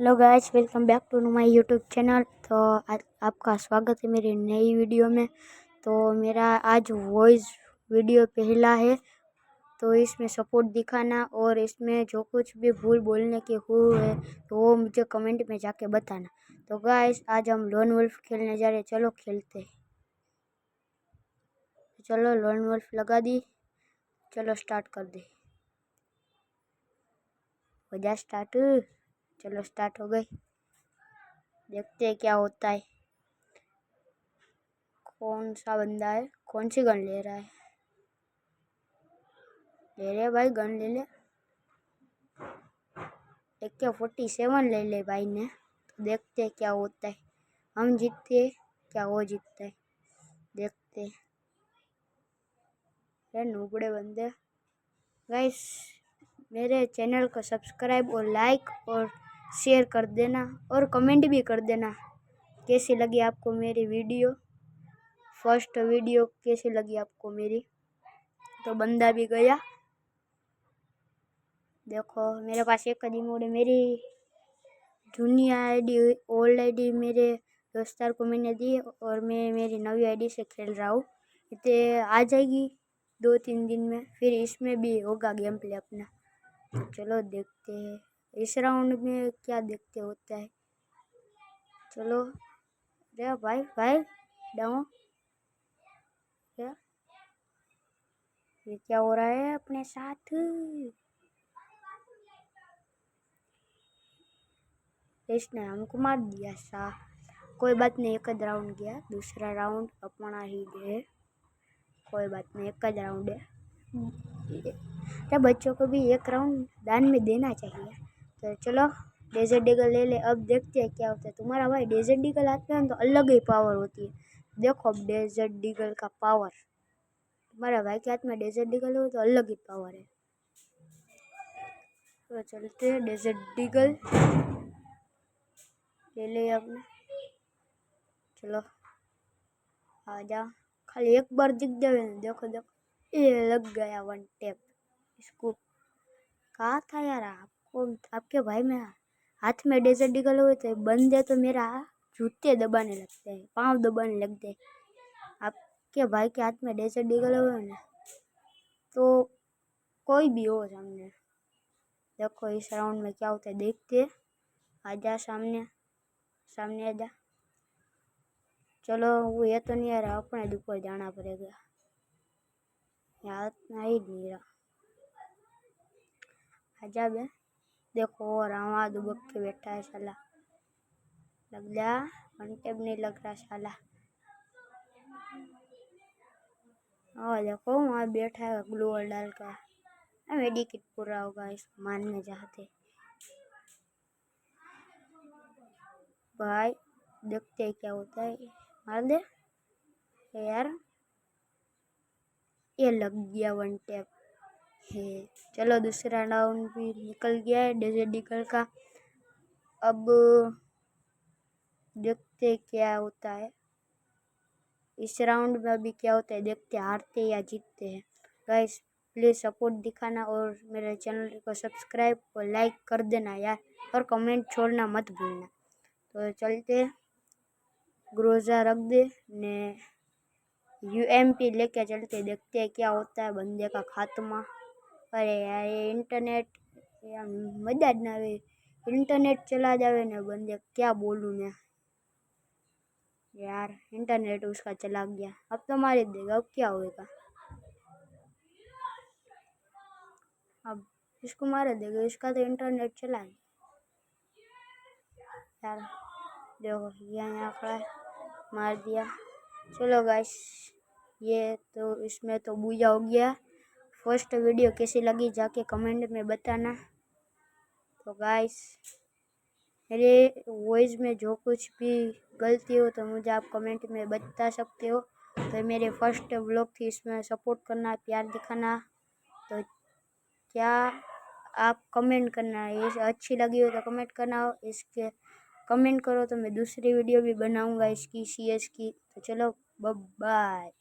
Hello guys, welcome back to my YouTube channel. तो आज आपका स्वागत है मेरी नई वीडियो में। तो मेरा आज वॉइस वीडियो पहला है, तो इसमें सपोर्ट दिखाना और इसमें जो कुछ भी भूल बोलने के हुए तो वो मुझे कमेंट में जाके बताना। तो गाइस आज हम लोन वुल्फ खेलने जा रहे हैं, चलो खेलते हैं। चलो लोन वुल्फ लगा दी, चलो स्टार्ट कर दे। हो जा स्टार्ट, चलो स्टार्ट हो गई। देखते हैं क्या होता है। कौन सा बंदा है, कौन सी गन ले रहा है? ले ले भाई, गन ले ले। AK-47 ले ले भाई ने। तो देखते हैं क्या होता है, हम जीतते क्या वो जीतता है, देखते हैं। अरे नूबड़े बंदे। गाइस मेरे चैनल को सब्सक्राइब और लाइक और शेयर कर देना और कमेंट भी कर देना कैसी लगी आपको मेरी वीडियो, फर्स्ट वीडियो कैसी लगी आपको मेरी। तो बंदा भी गया, देखो मेरे पास एक इमोट है। मेरी जूनी आईडी ओल्ड आईडी मेरे दोस्तार को मैंने दी और मैं मेरी नवी आईडी से खेल रहा हूँ। इतने आ जाएगी 2-3 दिन में, फिर इसमें भी होगा गेम प्ले अपना। तो चलो देखते हैं इस राउंड में क्या देखते होता है। चलो रे भाई भाई डाउन, ये क्या हो रहा है अपने साथ? इसने हमको मार दिया सा। कोई बात नहीं, एक ज राउंड गया, दूसरा राउंड अपना ही गए। कोई बात नहीं, एक ज राउंड है। तो बच्चों को भी एक राउंड दान में देना चाहिए। तो चलो डेजर्ट डीगल ले ले, अब देखते हैं क्या होता है। तुम्हारा भाई डेजर्ट डीगल आते हैं तो अलग ही पावर होती है। देखो अब डेजर्ट डीगल का पावर, तुम्हारा भाई के हाथ में डेजर्ट डीगल हो तो अलग ही पावर है। तो चलते हैं, डेजर्ट डीगल ले ले आपने। चलो आ जा, खाली एक बार दिख जाए। देखो देखो ये लग गया वन टैप। इसको कहा था यार आपको, आपके भाई में हाथ में डेजर्ट डीगल हुए तो बंदे तो मेरा जूते दबाने लगते हैं, पाँव दबाने लगते हैं। आपके भाई के हाथ में डेजर्ट डीगल हुए ना तो कोई भी हो सामने। देखो इस राउंड में क्या होता है, देखते। आजा सामने, सामने आजा। चलो वो ये तो नहीं आ रहा, अपने ऊपर जाना पड़ेगा, याद नहीं नहीं रहा। आजा बे, देखो रावा दुबक के बैठा है साला। लग जा, वन टेप नहीं लग रहा साला। और देखो वहाँ बैठा है ग्लोअर डाल का। मेडिकेट पूरा होगा इसको मारने जाते भाई। देखते हैं क्या होता है, मार दे यार। ये लग गया वन टैप है। चलो दूसरा राउंड भी निकल गया है डेजर्ट डीगल का। अब देखते क्या होता है इस राउंड में, अभी क्या होता है देखते, हारते या जीतते हैं। गाइस प्लीज़ सपोर्ट दिखाना और मेरे चैनल को सब्सक्राइब और लाइक कर देना यार, और कमेंट छोड़ना मत भूलना। तो चलते, ग्रोजा रख दे ने UMP लेके चलते, देखते हैं क्या होता है बंदे का खात्मा। अरे यार ये इंटरनेट यार मजा ना आवे, इंटरनेट चला जावे ने बंदे, क्या बोलूँ मैं यार। इंटरनेट उसका चला गया, अब तो मार देगा, अब क्या होगा। अब इसको मार देगा, इसका तो इंटरनेट चला गया यार। देखो यहाँ खड़ा है, मार दिया। चलो गाइस ये तो इसमें तो बुझा हो गया। फर्स्ट वीडियो कैसी लगी जाके कमेंट में बताना। तो गाइस मेरे वॉइस में जो कुछ भी गलती हो तो मुझे आप कमेंट में बता सकते हो। तो मेरे फर्स्ट व्लॉग थी, इसमें सपोर्ट करना, प्यार दिखाना। तो क्या आप कमेंट करना, ये अच्छी लगी हो तो कमेंट करना, इसके कमेंट करो तो मैं दूसरी वीडियो भी बनाऊंगा इसकी CS की। तो चलो बाय।